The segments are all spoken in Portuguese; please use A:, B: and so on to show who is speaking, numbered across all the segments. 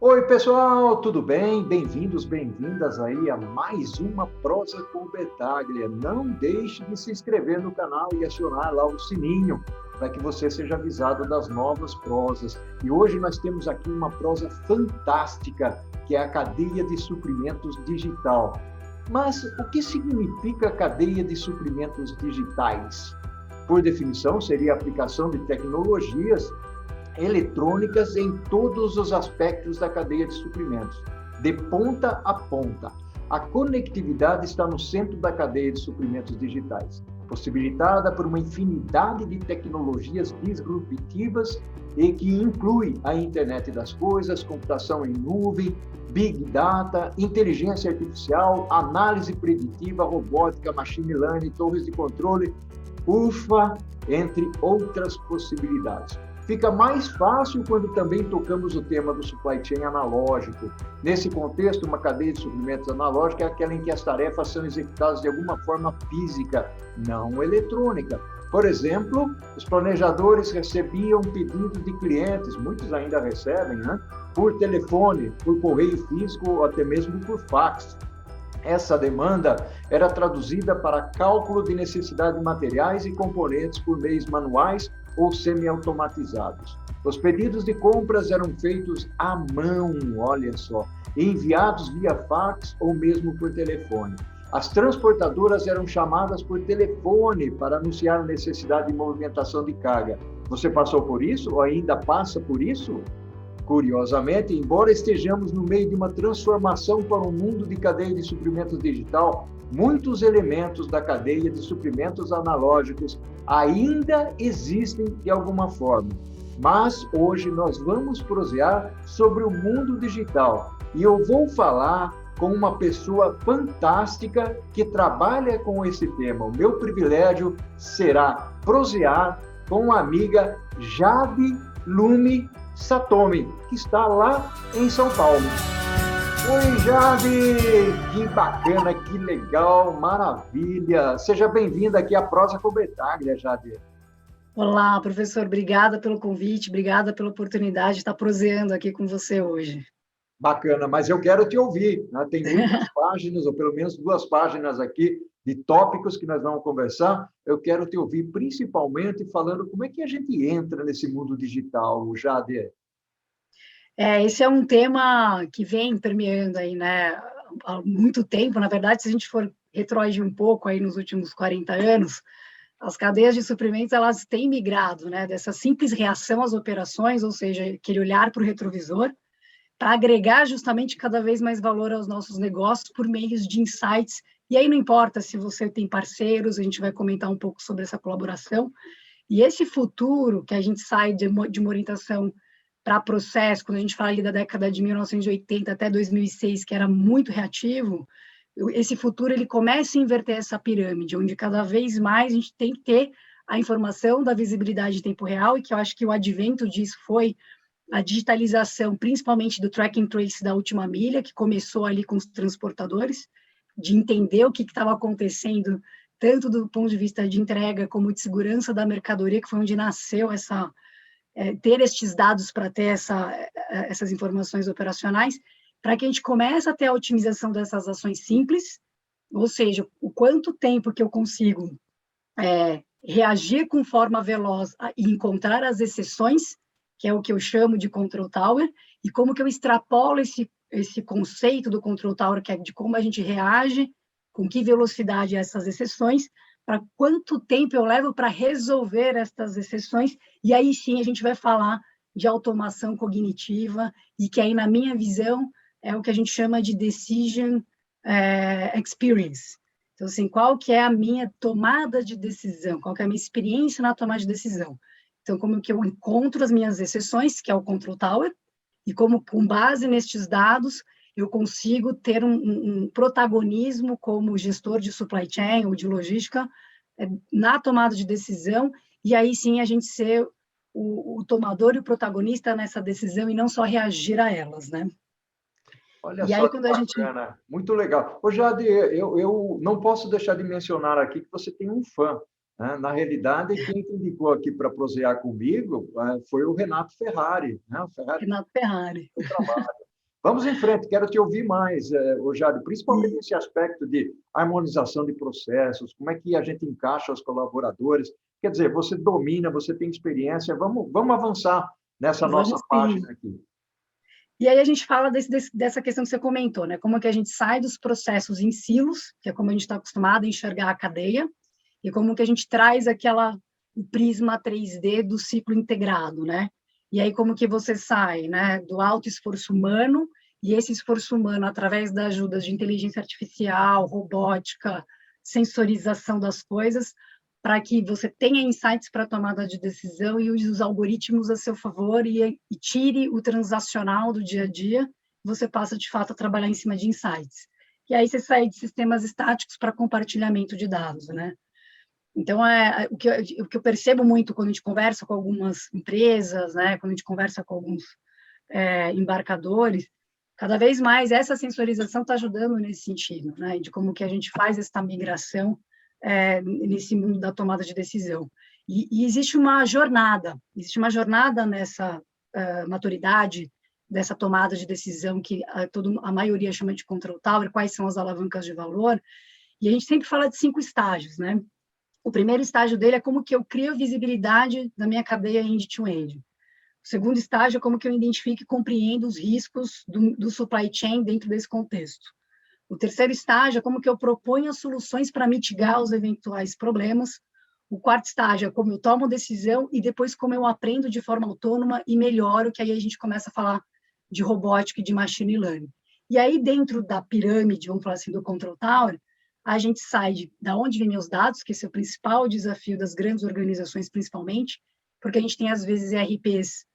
A: Oi, pessoal, tudo bem? Bem-vindos, bem-vindas aí a mais uma Prosa com Betaglia. Não deixe de se inscrever no canal e acionar lá o sininho para que você seja avisado das novas prosas. E hoje nós temos aqui uma prosa fantástica, que é a cadeia de suprimentos digital. Mas o que significa a cadeia de suprimentos digitais? Por definição, seria a aplicação de tecnologias eletrônicas em todos os aspectos da cadeia de suprimentos, de ponta a ponta. A conectividade está no centro da cadeia de suprimentos digitais, possibilitada por uma infinidade de tecnologias disruptivas e que inclui a internet das coisas, computação em nuvem, big data, inteligência artificial, análise preditiva, robótica, machine learning, torres de controle, entre outras possibilidades. Fica mais fácil quando também tocamos o tema do supply chain analógico. Nesse contexto, uma cadeia de suprimentos analógica é aquela em que as tarefas são executadas de alguma forma física, não eletrônica. Por exemplo, os planejadores recebiam pedidos de clientes, muitos ainda recebem, né? Por telefone, por correio físico ou até mesmo por fax. Essa demanda era traduzida para cálculo de necessidade de materiais e componentes por meios manuais ou semi-automatizados. Os pedidos de compras eram feitos à mão, olha só, enviados via fax ou mesmo por telefone. As transportadoras eram chamadas por telefone para anunciar a necessidade de movimentação de carga. Você passou por isso ou ainda passa por isso? Curiosamente, embora estejamos no meio de uma transformação para um mundo de cadeia de suprimentos digital, muitos elementos da cadeia de suprimentos analógicos ainda existem de alguma forma. Mas hoje nós vamos prosear sobre o mundo digital e eu vou falar com uma pessoa fantástica que trabalha com esse tema. O meu privilégio será prosear com a amiga Jade Lume Satomi, que está lá em São Paulo. Oi, Jade! Que bacana, que legal, maravilha! Seja bem-vinda aqui à Prosa com Betaglia, Jade.
B: Olá, professor, obrigada pelo convite, obrigada pela oportunidade de estar proseando aqui com você hoje.
A: Bacana, mas eu quero te ouvir, né? Tem muitas páginas, ou pelo menos 2 páginas aqui, de tópicos que nós vamos conversar. Eu quero te ouvir principalmente falando como é que a gente entra nesse mundo digital, Jade.
B: Esse é um tema que vem permeando aí, né, há muito tempo. Na verdade, se a gente for retroagir um pouco aí nos últimos 40 anos, as cadeias de suprimentos, elas têm migrado, né, dessa simples reação às operações, ou seja, aquele olhar para o retrovisor, para agregar justamente cada vez mais valor aos nossos negócios por meios de insights. E aí não importa se você tem parceiros, a gente vai comentar um pouco sobre essa colaboração. E esse futuro que a gente sai de uma orientação para processo, quando a gente fala ali da década de 1980 até 2006, que era muito reativo, esse futuro ele começa a inverter essa pirâmide, onde cada vez mais a gente tem que ter a informação da visibilidade em tempo real, e que eu acho que o advento disso foi a digitalização, principalmente do track and trace da última milha, que começou ali com os transportadores, de entender o que estava acontecendo, tanto do ponto de vista de entrega como de segurança da mercadoria, que foi onde nasceu ter estes dados para ter essas informações operacionais, para que a gente comece a ter a otimização dessas ações simples, ou seja, o quanto tempo que eu consigo reagir com forma veloz e encontrar as exceções, que é o que eu chamo de Control Tower, e como que eu extrapolo esse conceito do Control Tower, que é de como a gente reage, com que velocidade essas exceções, para quanto tempo eu levo para resolver essas exceções, e aí sim a gente vai falar de automação cognitiva, e que aí, na minha visão, é o que a gente chama de Decision Experience. Então, assim, qual que é a minha tomada de decisão, qual que é a minha experiência na tomada de decisão. Então, como que eu encontro as minhas exceções, que é o Control Tower, e como, com base nestes dados, eu consigo ter um protagonismo como gestor de supply chain ou de logística na tomada de decisão, e aí sim a gente ser o tomador e o protagonista nessa decisão e não só reagir a elas, né?
A: Olha só que bacana, muito legal. Ô, Jade, eu não posso deixar de mencionar aqui que você tem um fã, né? Na realidade, quem te indicou aqui para prosear comigo foi o Renato Ferrari, né?
B: Renato Ferrari.
A: Vamos em frente, quero te ouvir mais, Jade, principalmente nesse aspecto de harmonização de processos, como é que a gente encaixa os colaboradores. Quer dizer, você domina, você tem experiência, vamos avançar nessa nossa
B: Vamos sim.
A: página aqui.
B: E aí a gente fala dessa questão que você comentou, né? Como é que a gente sai dos processos em silos, que é como a gente está acostumado a enxergar a cadeia, e como que a gente traz o prisma 3D do ciclo integrado, né? E aí como que você sai, né, do alto esforço humano, e esse esforço humano, através da ajuda de inteligência artificial, robótica, sensorização das coisas, para que você tenha insights para tomada de decisão e use os algoritmos a seu favor e tire o transacional do dia a dia, você passa, de fato, a trabalhar em cima de insights. E aí você sai de sistemas estáticos para compartilhamento de dados, né? Então, o que eu percebo muito quando a gente conversa com algumas empresas, né, quando a gente conversa com alguns embarcadores, cada vez mais essa sensorização está ajudando nesse sentido, né, de como que a gente faz essa migração nesse mundo da tomada de decisão. E existe uma jornada nessa maturidade dessa tomada de decisão que a maioria chama de control tower, quais são as alavancas de valor, e a gente sempre fala de 5 estágios, né? O primeiro estágio dele é como que eu crio visibilidade da minha cadeia end-to-end. O segundo estágio é como que eu identifico e compreendo os riscos do supply chain dentro desse contexto. O terceiro estágio é como que eu proponho as soluções para mitigar os eventuais problemas. O quarto estágio é como eu tomo decisão e depois como eu aprendo de forma autônoma e melhoro, que aí a gente começa a falar de robótica e de machine learning. E aí, dentro da pirâmide, vamos falar assim, do Control Tower, a gente sai da onde vêm os dados, que esse é o principal desafio das grandes organizações, principalmente, porque a gente tem, às vezes, ERPs,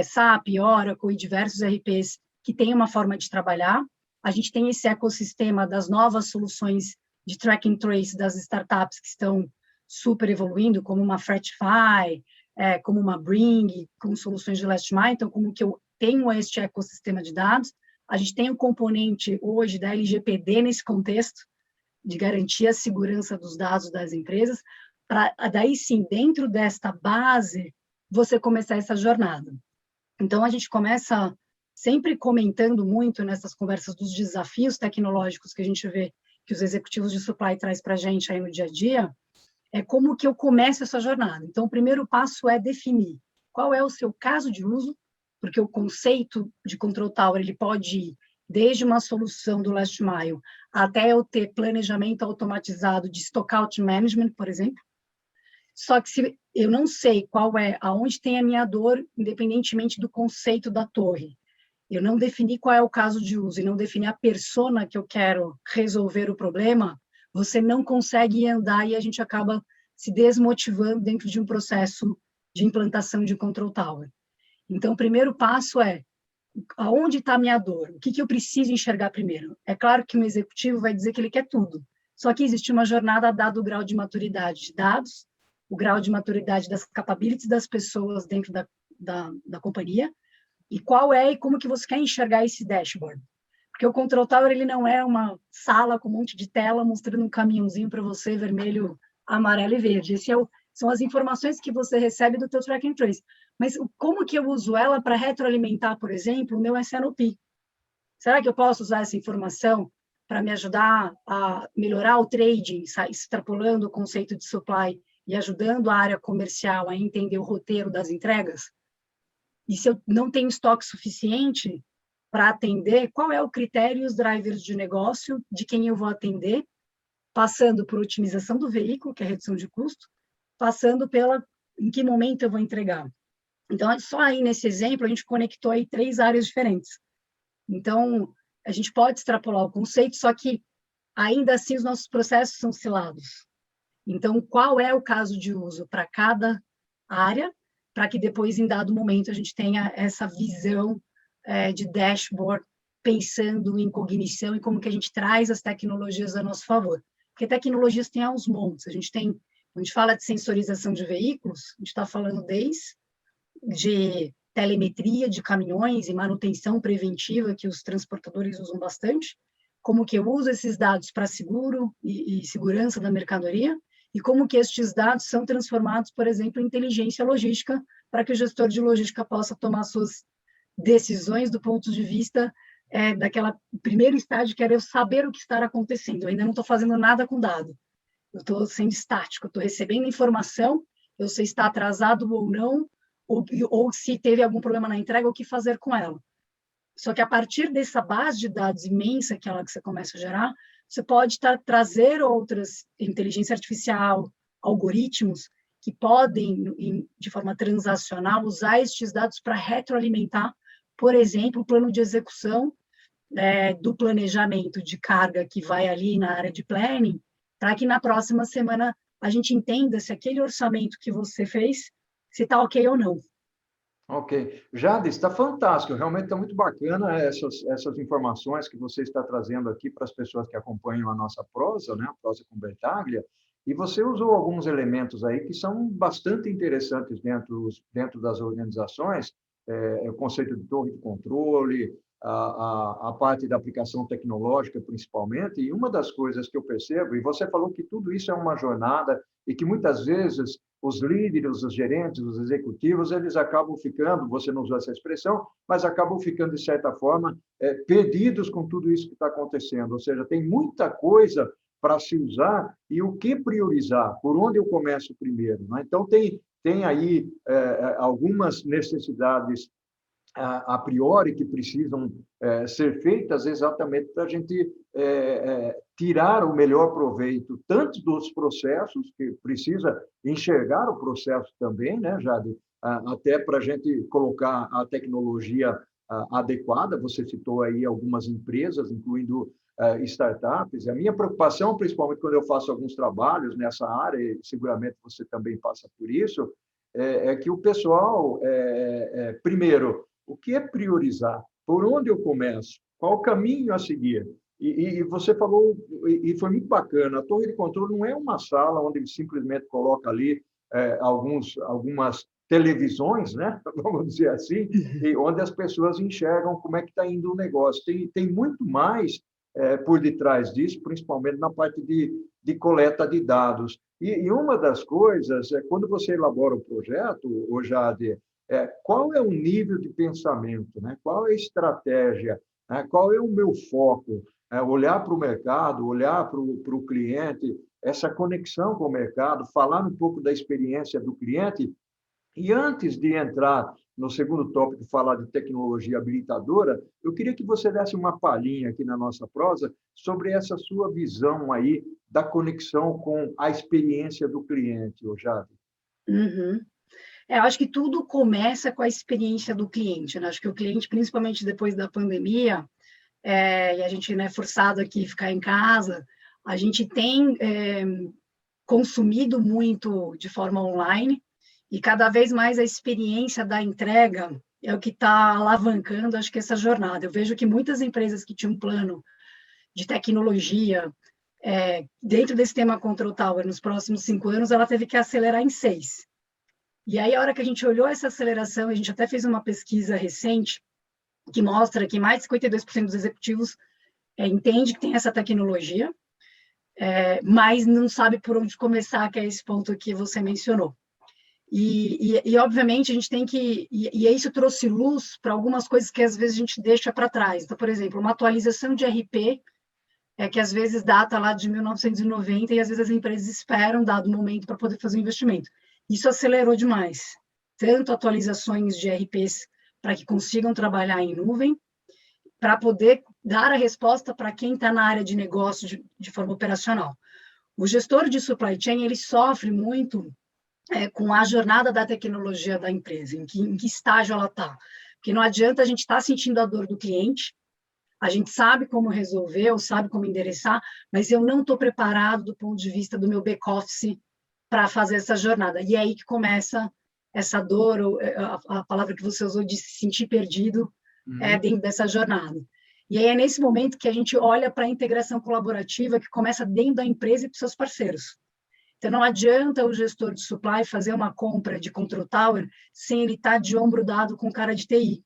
B: SAP, Oracle e diversos ERPs que têm uma forma de trabalhar. A gente tem esse ecossistema das novas soluções de track and trace das startups que estão super evoluindo, como uma Fretify, como uma Bring, com soluções de last mile. Então, como que eu tenho este ecossistema de dados? A gente tem um componente hoje da LGPD nesse contexto, de garantir a segurança dos dados das empresas, para daí sim, dentro desta base, você começar essa jornada. Então, a gente começa sempre comentando muito nessas conversas dos desafios tecnológicos que a gente vê que os executivos de supply traz para a gente aí no dia a dia, é como que eu começo essa jornada. Então, o primeiro passo é definir qual é o seu caso de uso, porque o conceito de Control Tower, ele pode ir desde uma solução do last mile até eu ter planejamento automatizado de stockout management, por exemplo. Só que se eu não sei aonde tem a minha dor, independentemente do conceito da torre, eu não defini qual é o caso de uso e não defini a persona que eu quero resolver o problema, você não consegue andar e a gente acaba se desmotivando dentro de um processo de implantação de Control Tower. Então, o primeiro passo é aonde está a minha dor? O que eu preciso enxergar primeiro? É claro que um executivo vai dizer que ele quer tudo, só que existe uma jornada dado o grau de maturidade de dados, o grau de maturidade das capabilities das pessoas dentro da companhia, e e como que você quer enxergar esse dashboard. Porque o Control Tower, ele não é uma sala com um monte de tela mostrando um caminhãozinho para você, vermelho, amarelo e verde. São as informações que você recebe do teu track and trace. Mas como que eu uso ela para retroalimentar, por exemplo, o meu SNOP? Será que eu posso usar essa informação para me ajudar a melhorar o trading, extrapolando o conceito de supply e ajudando a área comercial a entender o roteiro das entregas? E se eu não tenho estoque suficiente para atender, qual é o critério e os drivers de negócio de quem eu vou atender, passando por otimização do veículo, que é a redução de custo, passando em que momento eu vou entregar. Então, só aí nesse exemplo, a gente conectou aí 3 áreas diferentes. Então, a gente pode extrapolar o conceito, só que ainda assim os nossos processos são cilados. Então, qual é o caso de uso para cada área, para que depois, em dado momento, a gente tenha essa visão de dashboard, pensando em cognição e como que a gente traz as tecnologias a nosso favor. Porque tecnologias tem aos montes. Quando a gente fala de sensorização de veículos, a gente está falando de telemetria de caminhões e manutenção preventiva, que os transportadores usam bastante, como que eu uso esses dados para seguro e segurança da mercadoria, e como que estes dados são transformados, por exemplo, em inteligência logística, para que o gestor de logística possa tomar suas decisões do ponto de vista daquela primeiro estágio, que era eu saber o que está acontecendo. Eu ainda não estou fazendo nada com dado. Eu estou sendo estático, eu estou recebendo informação, eu sei se está atrasado ou não, ou se teve algum problema na entrega, o que fazer com ela. Só que a partir dessa base de dados imensa que você começa a gerar, você pode trazer outras, inteligência artificial, algoritmos, que podem, de forma transacional, usar estes dados para retroalimentar, por exemplo, o plano de execução do planejamento de carga que vai ali na área de planning, para que na próxima semana a gente entenda se aquele orçamento que você fez, se está ok ou não.
A: Ok. Jade, está fantástico, realmente está muito bacana essas informações que você está trazendo aqui para as pessoas que acompanham a nossa prosa, né, a prosa com Bertaglia, e você usou alguns elementos aí que são bastante interessantes dentro das organizações, o conceito de torre de controle, a parte da aplicação tecnológica, principalmente, e uma das coisas que eu percebo, e você falou que tudo isso é uma jornada, e que muitas vezes os líderes, os gerentes, os executivos, eles acabam ficando, você não usou essa expressão, mas acabam ficando, de certa forma, perdidos com tudo isso que está acontecendo. Ou seja, tem muita coisa para se usar e o que priorizar, por onde eu começo primeiro. Né? Então, tem aí algumas necessidades a priori que precisam ser feitas exatamente para a gente tirar o melhor proveito tanto dos processos, que precisa enxergar o processo também, né, Jade? Até para a gente colocar a tecnologia adequada. Você citou aí algumas empresas, incluindo startups. A minha preocupação, principalmente quando eu faço alguns trabalhos nessa área, e seguramente você também passa por isso, é que o pessoal, primeiro, o que é priorizar? Por onde eu começo? Qual o caminho a seguir? E você falou, e foi muito bacana, a torre de controle não é uma sala onde ele simplesmente coloca ali algumas televisões, né? Vamos dizer assim, e onde as pessoas enxergam como é que está indo o negócio. Tem muito mais por detrás disso, principalmente na parte de coleta de dados. E uma das coisas é quando você elabora o projeto, Jade, qual é o nível de pensamento, né? Qual é a estratégia, né? Qual é o meu foco? Olhar para o mercado, olhar para o cliente, essa conexão com o mercado, falar um pouco da experiência do cliente. E antes de entrar no segundo tópico, falar de tecnologia habilitadora, eu queria que você desse uma palhinha aqui na nossa prosa sobre essa sua visão aí da conexão com a experiência do cliente, Jade.
B: Uhum. Eu acho que tudo começa com a experiência do cliente, né? Acho que o cliente, principalmente depois da pandemia, e a gente, né, forçado aqui a ficar em casa, a gente tem consumido muito de forma online, e cada vez mais a experiência da entrega é o que está alavancando, acho que, essa jornada. Eu vejo que muitas empresas que tinham um plano de tecnologia dentro desse tema Control Tower nos próximos 5 anos, ela teve que acelerar em 6. E aí, a hora que a gente olhou essa aceleração, a gente até fez uma pesquisa recente que mostra que mais de 52% dos executivos entende que tem essa tecnologia, mas não sabe por onde começar, que é esse ponto que você mencionou. E obviamente, a gente tem que... E isso trouxe luz para algumas coisas que, às vezes, a gente deixa para trás. Então, por exemplo, uma atualização de RP, que às vezes data lá de 1990, e às vezes as empresas esperam, dado momento, para poder fazer o investimento. Isso acelerou demais. Tanto atualizações de RPs para que consigam trabalhar em nuvem, para poder dar a resposta para quem está na área de negócio de forma operacional. O gestor de supply chain, ele sofre muito com a jornada da tecnologia da empresa, em que estágio ela está. Porque não adianta a gente estar sentindo a dor do cliente, a gente sabe como resolver, ou sabe como endereçar, mas eu não estou preparado do ponto de vista do meu back-office para fazer essa jornada. E é aí que começa essa dor, ou a palavra que você usou de se sentir perdido dentro dessa jornada. E aí é nesse momento que a gente olha para a integração colaborativa que começa dentro da empresa e para os seus parceiros. Então, não adianta o gestor de supply fazer uma compra de Control Tower sem ele estar de ombro dado com o cara de TI.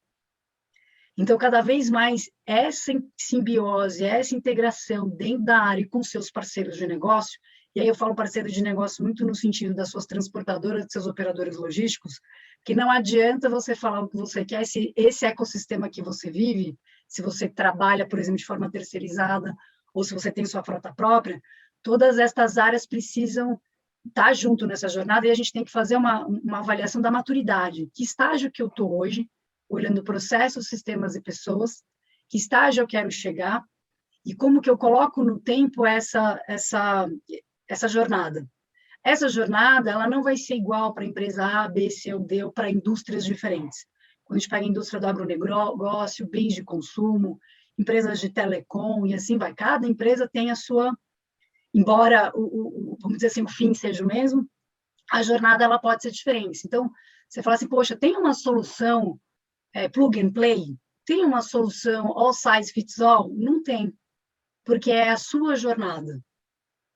B: Então, cada vez mais, essa simbiose, essa integração dentro da área e com seus parceiros de negócio, e aí eu falo parceiro de negócio muito no sentido das suas transportadoras, dos seus operadores logísticos, Que não adianta você falar o que você quer, se esse ecossistema que você vive, se você trabalha, por exemplo, de forma terceirizada, ou se você tem sua frota própria, todas estas áreas precisam estar junto nessa jornada e a gente tem que fazer uma avaliação da maturidade. Que estágio que eu estou hoje, olhando processos, sistemas e pessoas, que estágio eu quero chegar e como que eu coloco no tempo essa jornada. Essa jornada, ela não vai ser igual para a empresa A, B, C ou D, ou para indústrias diferentes. Quando a gente pega a indústria do agronegócio, bens de consumo, empresas de telecom e assim vai. Cada empresa tem a sua, embora, vamos dizer assim, o fim seja o mesmo, a jornada ela pode ser diferente. Então, você fala assim, poxa, tem uma solução plug and play? Tem uma solução all size fits all? Não tem, porque é a sua jornada.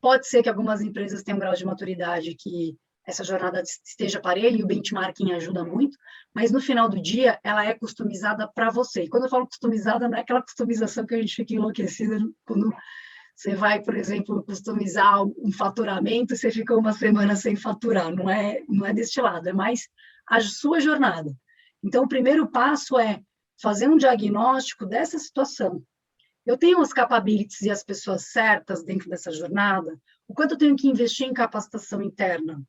B: Pode ser que algumas empresas tenham um grau de maturidade que essa jornada esteja parelha e o benchmarking ajuda muito, mas no final do dia ela é customizada para você. E quando eu falo customizada, não é aquela customização que a gente fica enlouquecida quando você vai, por exemplo, customizar um faturamento e você fica uma semana sem faturar. Não é deste lado, é mais a sua jornada. Então, o primeiro passo é fazer um diagnóstico dessa situação. Eu tenho as capabilities e as pessoas certas dentro dessa jornada? O quanto eu tenho que investir em capacitação interna?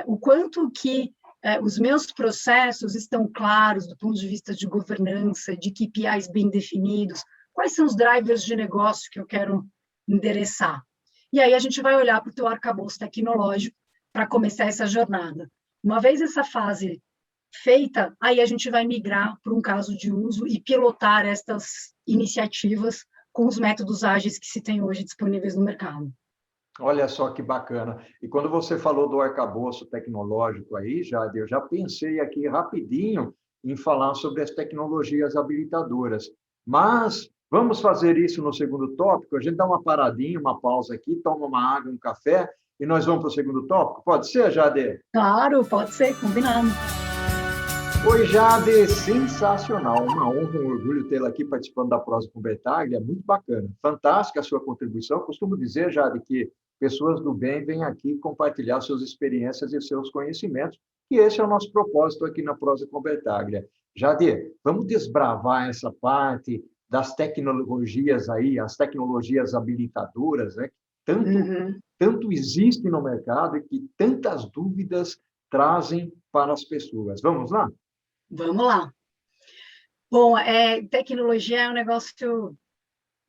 B: O quanto que os meus processos estão claros do ponto de vista de governança, de KPIs bem definidos? Quais são os drivers de negócio que eu quero endereçar? E aí a gente vai olhar para o teu arcabouço tecnológico para começar essa jornada. Uma vez essa fase feita, aí a gente vai migrar para um caso de uso e pilotar estas iniciativas com os métodos ágeis que se tem hoje disponíveis no mercado.
A: Olha só que bacana. E quando você falou do arcabouço tecnológico aí, Jade, eu já pensei aqui rapidinho em falar sobre as tecnologias habilitadoras. Mas vamos fazer isso no segundo tópico? A gente dá uma paradinha, uma pausa aqui, toma uma água, um café, e nós vamos para o segundo tópico? Pode ser, Jade?
B: Claro, pode ser, combinado.
A: Oi, Jade, sensacional, uma honra, um orgulho tê-la aqui participando da Prosa com Betaglia, muito bacana, fantástica a sua contribuição. Costumo dizer, Jade, que pessoas do bem vêm aqui compartilhar suas experiências e seus conhecimentos, e esse é o nosso propósito aqui na Prosa com Betaglia. Jade, vamos desbravar essa parte das tecnologias aí, as tecnologias habilitadoras, né? Tanto existe no mercado e que tantas dúvidas trazem para as pessoas. Vamos lá?
B: Vamos lá. Bom, tecnologia é um negócio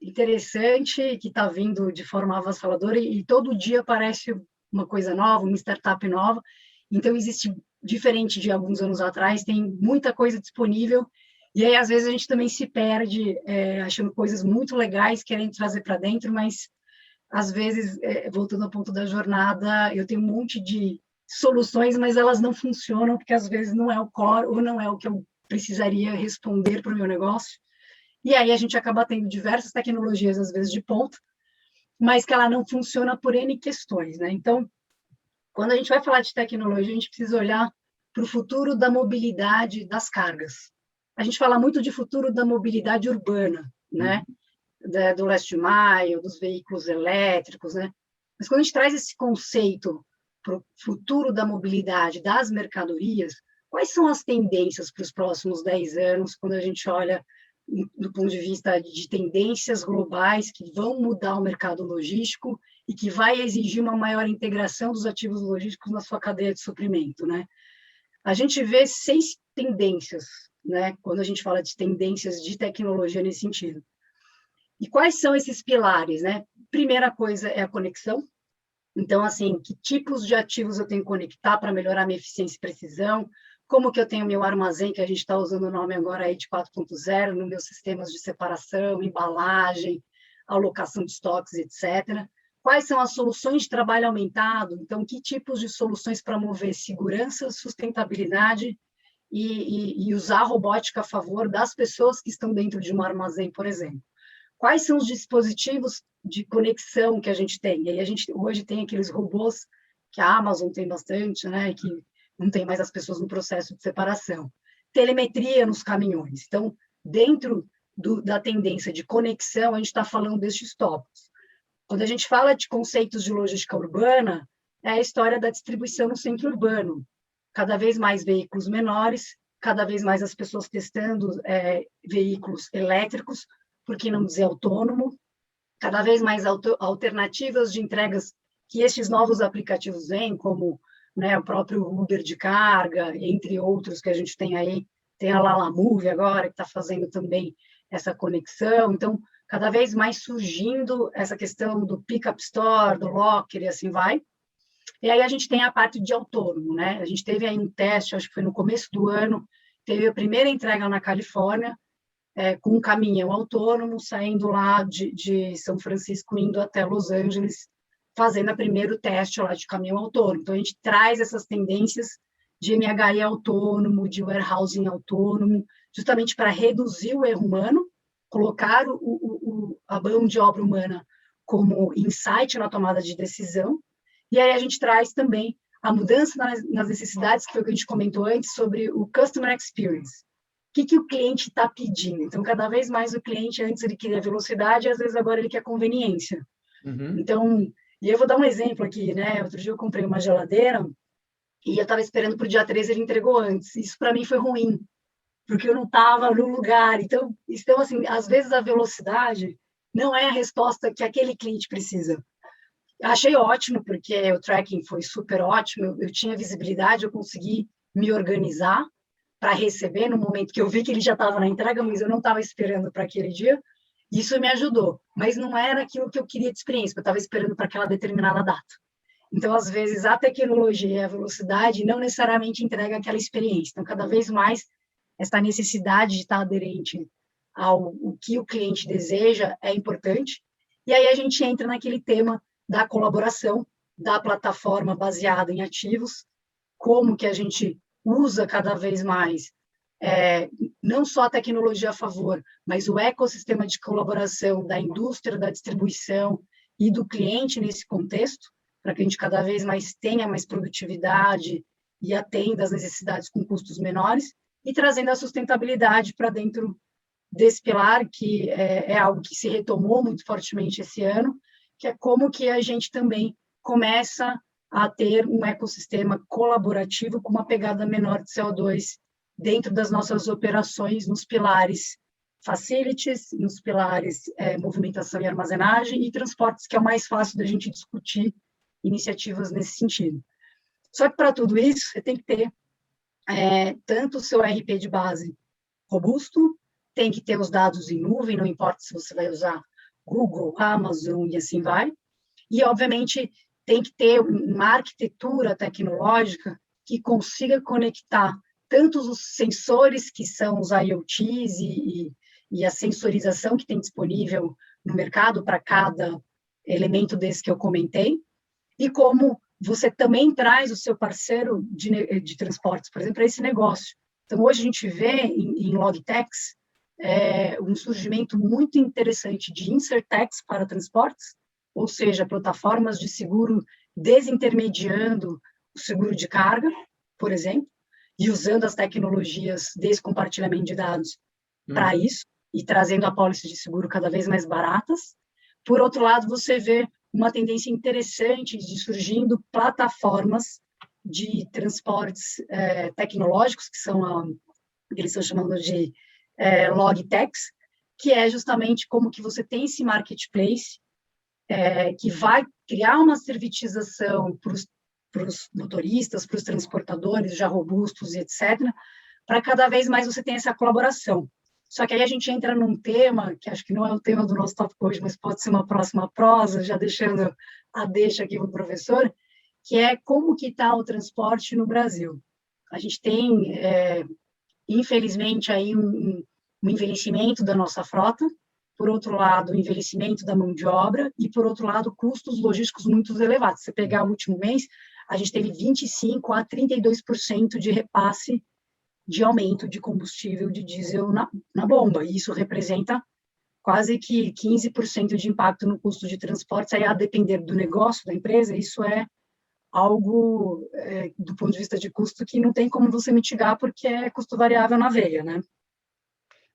B: interessante que está vindo de forma avassaladora e todo dia aparece uma coisa nova, uma startup nova. Então, existe, diferente de alguns anos atrás, tem muita coisa disponível e aí, às vezes, a gente também se perde achando coisas muito legais, querendo trazer para dentro, mas, às vezes, voltando ao ponto da jornada, eu tenho um monte de soluções, mas elas não funcionam, porque às vezes não é o core ou não é o que eu precisaria responder para o meu negócio. E aí a gente acaba tendo diversas tecnologias, às vezes de ponta, mas que ela não funciona por N questões, né? Então, quando a gente vai falar de tecnologia, a gente precisa olhar para o futuro da mobilidade das cargas. A gente fala muito de futuro da mobilidade urbana, né? Do last mile, dos veículos elétricos, né? Mas quando a gente traz esse conceito para o futuro da mobilidade das mercadorias, quais são as tendências para os próximos 10 anos, quando a gente olha do ponto de vista de tendências globais que vão mudar o mercado logístico e que vai exigir uma maior integração dos ativos logísticos na sua cadeia de suprimento, né? A gente vê 6 tendências, né, quando a gente fala de tendências de tecnologia nesse sentido. E quais são esses pilares, né? Primeira coisa é a conexão. Então, assim, que tipos de ativos eu tenho que conectar para melhorar minha eficiência e precisão? Como que eu tenho meu armazém, que a gente está usando o nome agora aí de 4.0, nos meus sistemas de separação, embalagem, alocação de estoques, etc. Quais são as soluções de trabalho aumentado? Então, que tipos de soluções para mover segurança, sustentabilidade e usar a robótica a favor das pessoas que estão dentro de um armazém, por exemplo? Quais são os dispositivos de conexão que a gente tem? E aí a gente hoje tem aqueles robôs que a Amazon tem bastante, né? Que não tem mais as pessoas no processo de separação. Telemetria nos caminhões. Então, dentro da tendência de conexão, a gente está falando destes tópicos. Quando a gente fala de conceitos de logística urbana, é a história da distribuição no centro urbano. cada vez mais veículos menores, cada vez mais as pessoas testando veículos elétricos, por que não dizer autônomo, cada vez mais alternativas de entregas que estes novos aplicativos vêm, como, né, o próprio Uber de carga, entre outros que a gente tem aí, tem a Lalamove agora, que está fazendo também essa conexão. Então, cada vez mais surgindo essa questão do pick-up store, do locker e assim vai. E aí a gente tem a parte de autônomo, né? A gente teve aí um teste, acho que foi no começo do ano, teve a primeira entrega na Califórnia, com um caminhão autônomo, saindo lá de São Francisco, indo até Los Angeles, fazendo o primeiro teste lá de caminhão autônomo. Então, a gente traz essas tendências de MHE autônomo, de warehousing autônomo, justamente para reduzir o erro humano, colocar a mão de obra humana como insight na tomada de decisão. E aí a gente traz também a mudança nas necessidades, que foi o que a gente comentou antes, sobre o Customer Experience. O que o cliente está pedindo? Então, cada vez mais o cliente, antes ele queria velocidade, e às vezes agora ele quer conveniência.
A: Uhum.
B: Então, e eu vou dar um exemplo aqui, né? Outro dia eu comprei uma geladeira e eu estava esperando para o dia 13, ele entregou antes. Isso para mim foi ruim, porque eu não estava no lugar. Então, assim, às vezes a velocidade não é a resposta que aquele cliente precisa. Achei ótimo, porque o tracking foi super ótimo, eu tinha visibilidade, eu consegui me organizar para receber no momento que eu vi que ele já estava na entrega, mas eu não estava esperando para aquele dia. Isso me ajudou, mas não era aquilo que eu queria de experiência, eu estava esperando para aquela determinada data. Então, às vezes, a tecnologia e a velocidade não necessariamente entrega aquela experiência. Então, cada vez mais, essa necessidade de estar aderente ao que o cliente deseja é importante. E aí a gente entra naquele tema da colaboração, da plataforma baseada em ativos, como que a gente usa cada vez mais, não só a tecnologia a favor, mas o ecossistema de colaboração da indústria, da distribuição e do cliente nesse contexto, para que a gente cada vez mais tenha mais produtividade e atenda às necessidades com custos menores, e trazendo a sustentabilidade para dentro desse pilar, que é algo que se retomou muito fortemente esse ano, que é como que a gente também começa a ter um ecossistema colaborativo com uma pegada menor de CO2 dentro das nossas operações nos pilares facilities, nos pilares movimentação e armazenagem e transportes, que é o mais fácil da gente discutir iniciativas nesse sentido. Só que para tudo isso, você tem que ter tanto o seu RP de base robusto, tem que ter os dados em nuvem, não importa se você vai usar Google, Amazon e assim vai. E, obviamente, tem que ter uma arquitetura tecnológica que consiga conectar tanto os sensores, que são os IoTs, e a sensorização que tem disponível no mercado para cada elemento desse que eu comentei, e como você também traz o seu parceiro de transportes, por exemplo, para esse negócio. Então, hoje a gente vê em Logtex um surgimento muito interessante de Insurtechs para transportes, ou seja, plataformas de seguro desintermediando o seguro de carga, por exemplo, e usando as tecnologias desse compartilhamento de dados para isso, e trazendo apólices de seguro cada vez mais baratas. Por outro lado, você vê uma tendência interessante de surgindo plataformas de transportes tecnológicos, que eles estão chamando de Logtex, que é justamente como que você tem esse marketplace que vai criar uma servitização para os motoristas, para os transportadores já robustos e etc., para cada vez mais você ter essa colaboração. Só que aí a gente entra num tema, que acho que não é o tema do nosso tópico hoje, mas pode ser uma próxima prosa, já deixando a deixa aqui para o professor, que é como que está o transporte no Brasil. A gente tem, infelizmente, aí um envelhecimento da nossa frota, por outro lado, o envelhecimento da mão de obra, e, por outro lado, custos logísticos muito elevados. Se você pegar o último mês, a gente teve 25% a 32% de repasse de aumento de combustível de diesel na bomba, e isso representa quase que 15% de impacto no custo de transportes, aí a depender do negócio da empresa, isso é algo, do ponto de vista de custo, que não tem como você mitigar, porque é custo variável na veia, né?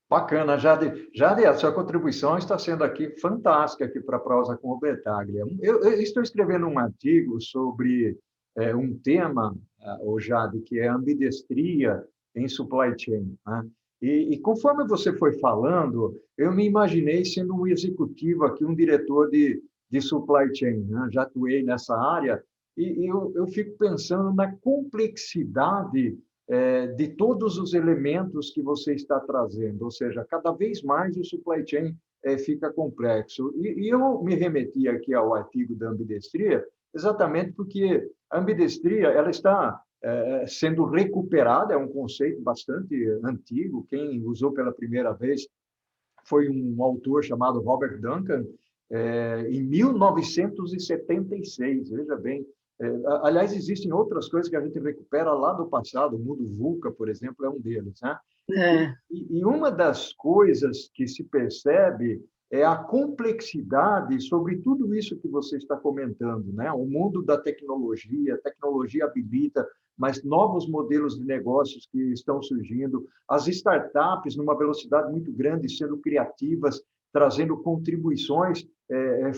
A: Bacana, Jade. Jade, a sua contribuição está sendo aqui fantástica aqui para a Prosa com o Betaglia. Eu estou escrevendo um artigo sobre um tema o Jade, que é ambidestria em supply chain, né? E conforme você foi falando, eu me imaginei sendo um executivo aqui, um diretor de supply chain, né? Já atuei nessa área, e eu fico pensando na complexidade de todos os elementos que você está trazendo, ou seja, cada vez mais o supply chain fica complexo. E eu me remeti aqui ao artigo da ambidestria, exatamente porque a ambidestria ela está sendo recuperada, é um conceito bastante antigo. Quem usou pela primeira vez foi um autor chamado Robert Duncan, em 1976, veja bem. Aliás, existem outras coisas que a gente recupera lá do passado, o mundo VUCA, por exemplo, é um deles, né? E uma das coisas que se percebe é a complexidade sobre tudo isso que você está comentando, né? O mundo da tecnologia, a tecnologia habilita, mas novos modelos de negócios que estão surgindo, as startups numa velocidade muito grande, sendo criativas, trazendo contribuições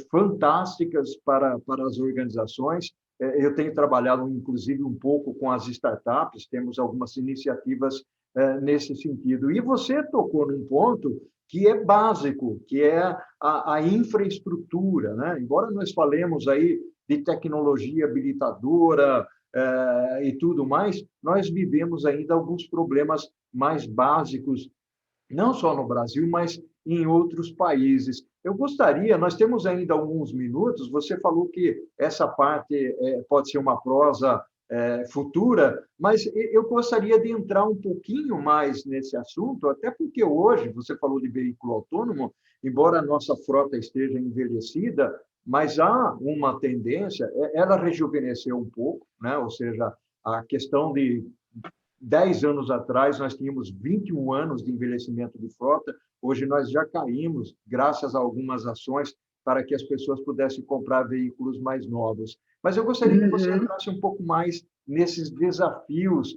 A: fantásticas para as organizações. Eu tenho trabalhado, inclusive, um pouco com as startups, temos algumas iniciativas nesse sentido. E você tocou num ponto que é básico, que é a infraestrutura, né? Embora nós falemos aí de tecnologia habilitadora e tudo mais, nós vivemos ainda alguns problemas mais básicos, não só no Brasil, mas em outros países. Eu gostaria, nós temos ainda alguns minutos, você falou que essa parte pode ser uma prosa futura, mas eu gostaria de entrar um pouquinho mais nesse assunto, até porque hoje, você falou de veículo autônomo, embora a nossa frota esteja envelhecida, mas há uma tendência, ela rejuvenesceu um pouco, né? Ou seja, a questão de 10 anos atrás, nós tínhamos 21 anos de envelhecimento de frota, hoje nós já caímos, graças a algumas ações, para que as pessoas pudessem comprar veículos mais novos. Mas eu gostaria que você entrasse um pouco mais nesses desafios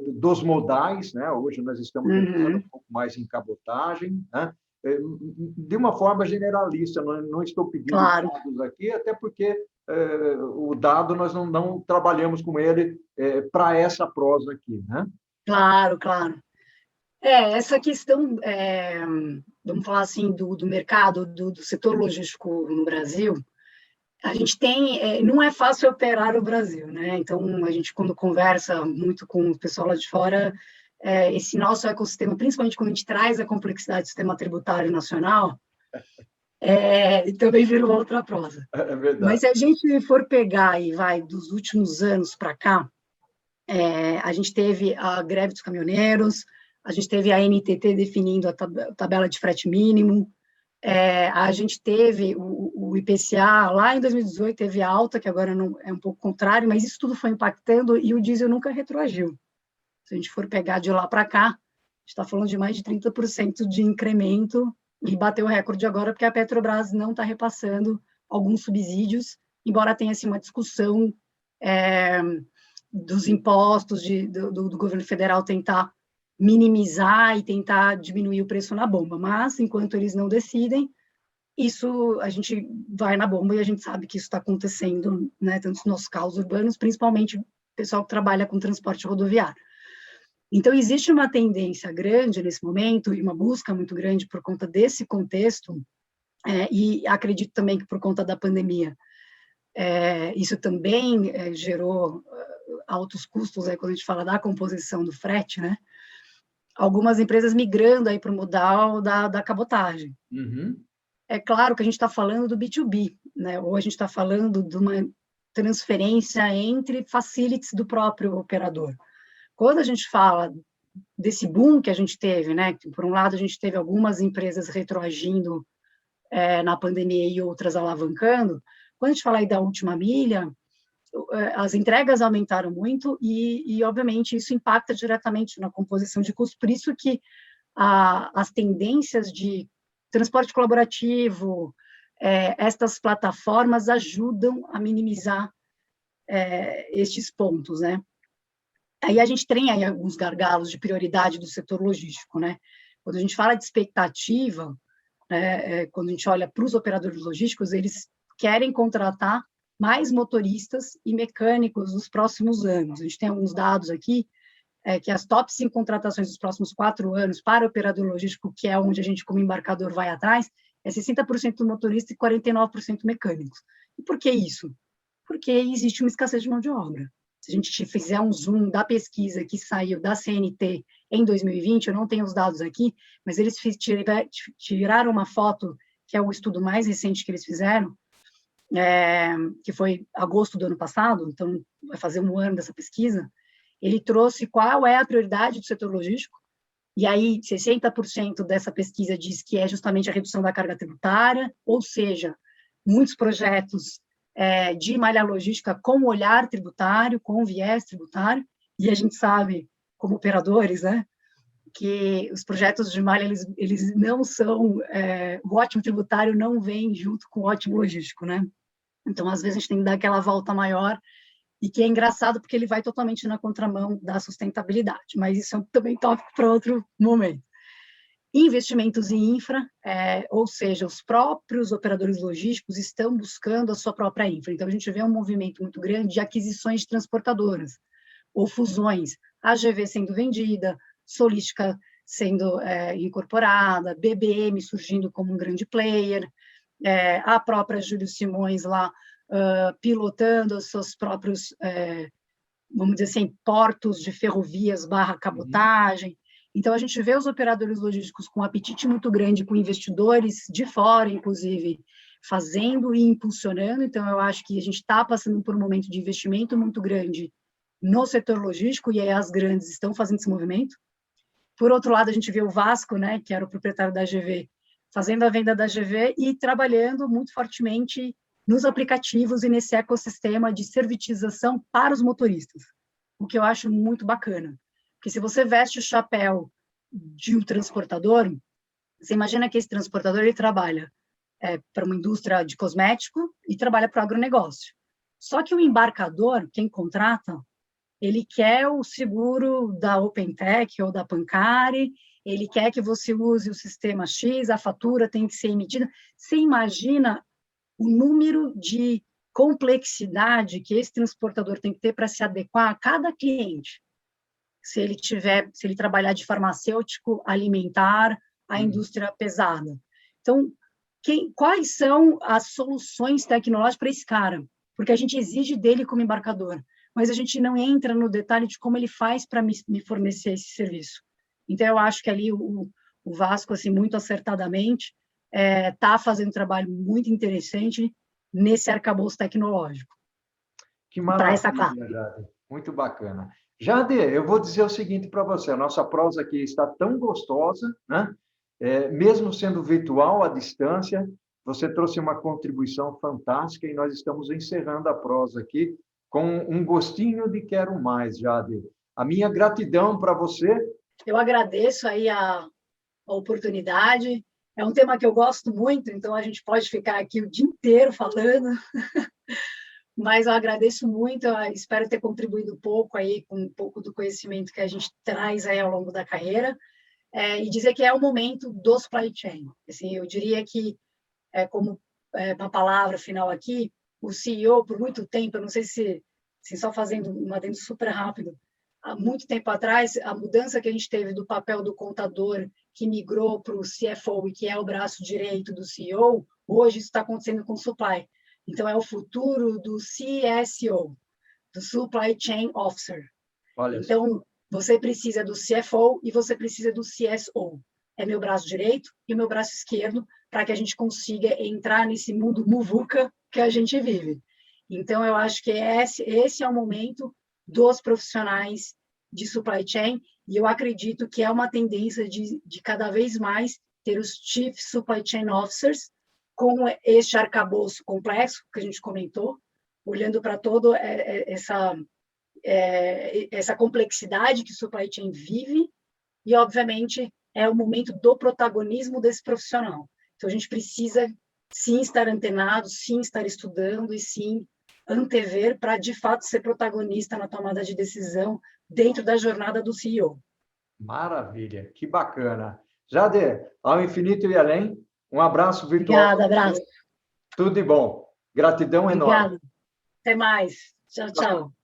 A: dos modais, né? Hoje nós estamos entrando um pouco mais em cabotagem, né? De uma forma generalista, não estou pedindo dados aqui, até porque o dado nós não trabalhamos com ele para essa prosa aqui, né?
B: Claro, claro. Essa questão, vamos falar assim, do mercado, do setor logístico no Brasil, a gente tem, não é fácil operar o Brasil, né? Então, a gente, quando conversa muito com o pessoal lá de fora, esse nosso ecossistema, principalmente quando a gente traz a complexidade do sistema tributário nacional, também virou outra prosa.
A: É verdade.
B: Mas se a gente for pegar e vai dos últimos anos para cá, a gente teve a greve dos caminhoneiros, a gente teve a NTT definindo a tabela de frete mínimo, a gente teve o IPCA lá em 2018, teve alta, que agora não, é um pouco contrário, mas isso tudo foi impactando e o diesel nunca retroagiu. Se a gente for pegar de lá para cá, a gente está falando de mais de 30% de incremento e bateu o recorde agora porque a Petrobras não está repassando alguns subsídios, embora tenha assim, uma discussão dos impostos do governo federal tentar minimizar e tentar diminuir o preço na bomba, mas enquanto eles não decidem, isso a gente vai na bomba e a gente sabe que isso está acontecendo, né, tanto nos nossos carros urbanos, principalmente o pessoal que trabalha com transporte rodoviário. Então, existe uma tendência grande nesse momento e uma busca muito grande por conta desse contexto, e acredito também que por conta da pandemia, isso também gerou altos custos, quando a gente fala da composição do frete, né? Algumas empresas migrando aí para o modal da cabotagem. É claro que a gente está falando do B2B, né? Ou a gente está falando de uma transferência entre facilities do próprio operador. Quando a gente fala desse boom que a gente teve, né? Que, por um lado, a gente teve algumas empresas retroagindo na pandemia e outras alavancando, quando a gente fala aí da última milha, as entregas aumentaram muito e, obviamente, isso impacta diretamente na composição de custos, por isso que as tendências de transporte colaborativo, estas plataformas ajudam a minimizar estes pontos, né? Aí a gente tem aí alguns gargalos de prioridade do setor logístico, né? Quando a gente fala de expectativa, quando a gente olha para os operadores logísticos, eles querem contratar mais motoristas e mecânicos nos próximos anos. A gente tem alguns dados aqui, que as top 5 contratações dos próximos 4 anos para operador logístico, que é onde a gente, como embarcador, vai atrás, é 60% motorista e 49% mecânicos. E por que isso? Porque existe uma escassez de mão de obra. Se a gente fizer um zoom da pesquisa que saiu da CNT em 2020, eu não tenho os dados aqui, mas eles tiraram uma foto, que é o estudo mais recente que eles fizeram, que foi agosto do ano passado, então vai fazer um ano dessa pesquisa. Ele trouxe qual é a prioridade do setor logístico, e aí 60% dessa pesquisa diz que é justamente a redução da carga tributária, ou seja, muitos projetos de malha logística com olhar tributário, com viés tributário, e a gente sabe, como operadores, né, que os projetos de malha, eles não são, o ótimo tributário não vem junto com o ótimo logístico, né? Então, às vezes, a gente tem que dar aquela volta maior, e que é engraçado porque ele vai totalmente na contramão da sustentabilidade, mas isso é também tópico para outro momento. Investimentos em infra, ou seja, os próprios operadores logísticos estão buscando a sua própria infra. Então, a gente vê um movimento muito grande de aquisições de transportadoras, ou fusões, a AGV sendo vendida, Solística sendo incorporada, BBM surgindo como um grande player, a própria Júlio Simões lá pilotando os seus próprios, vamos dizer assim, portos de ferrovias / cabotagem. Então, a gente vê os operadores logísticos com um apetite muito grande, com investidores de fora, inclusive, fazendo e impulsionando. Então, eu acho que a gente está passando por um momento de investimento muito grande no setor logístico, e aí as grandes estão fazendo esse movimento. Por outro lado, a gente vê o Vasco, né, que era o proprietário da AGV, fazendo a venda da AGV e trabalhando muito fortemente nos aplicativos e nesse ecossistema de servitização para os motoristas, o que eu acho muito bacana. Porque se você veste o chapéu de um transportador, você imagina que esse transportador ele trabalha para uma indústria de cosmético e trabalha para o agronegócio. Só que o embarcador, quem contrata, ele quer o seguro da OpenTech ou da Pancari, ele quer que você use o sistema X, a fatura tem que ser emitida. Você imagina o número de complexidade que esse transportador tem que ter para se adequar a cada cliente. Se ele trabalhar de farmacêutico, alimentar, a indústria pesada. Então, quais são as soluções tecnológicas para esse cara? Porque a gente exige dele como embarcador, mas a gente não entra no detalhe de como ele faz para me fornecer esse serviço. Então, eu acho que ali o Vasco, assim, muito acertadamente, está fazendo um trabalho muito interessante nesse arcabouço tecnológico.
A: Que maravilha, Jade. Muito bacana. Jade, eu vou dizer o seguinte para você, a nossa prosa aqui está tão gostosa, né? Mesmo sendo virtual, à distância, você trouxe uma contribuição fantástica e nós estamos encerrando a prosa aqui com um gostinho de quero mais, Jade. A minha gratidão para você.
B: Eu agradeço aí a oportunidade. É um tema que eu gosto muito, então a gente pode ficar aqui o dia inteiro falando. Mas eu agradeço muito, eu espero ter contribuído um pouco aí com um pouco do conhecimento que a gente traz aí ao longo da carreira, e dizer que é o momento do supply chain. Assim, eu diria que, como uma palavra final aqui, o CEO, por muito tempo, eu não sei se só fazendo um adendo super rápido, há muito tempo atrás, a mudança que a gente teve do papel do contador, que migrou para o CFO, e que é o braço direito do CEO, hoje isso está acontecendo com o supply. Então, é o futuro do CSO, do Supply Chain Officer.
A: Olha.
B: Então, você precisa do CFO e você precisa do CSO. É meu braço direito e meu braço esquerdo para que a gente consiga entrar nesse mundo muvuca que a gente vive. Então, eu acho que esse é o momento dos profissionais de supply chain, e eu acredito que é uma tendência de cada vez mais ter os Chief Supply Chain Officers com este arcabouço complexo que a gente comentou, olhando para toda essa complexidade que o supply chain vive, e, obviamente, é o momento do protagonismo desse profissional. Então, a gente precisa, sim, estar antenado, sim, estar estudando e, sim, antever para, de fato, ser protagonista na tomada de decisão dentro da jornada do CEO.
A: Maravilha, que bacana. Jade, ao infinito e além, um abraço virtual.
B: Obrigada, abraço.
A: Tudo de bom. Gratidão enorme.
B: Obrigada. Até mais. Tchau, tchau.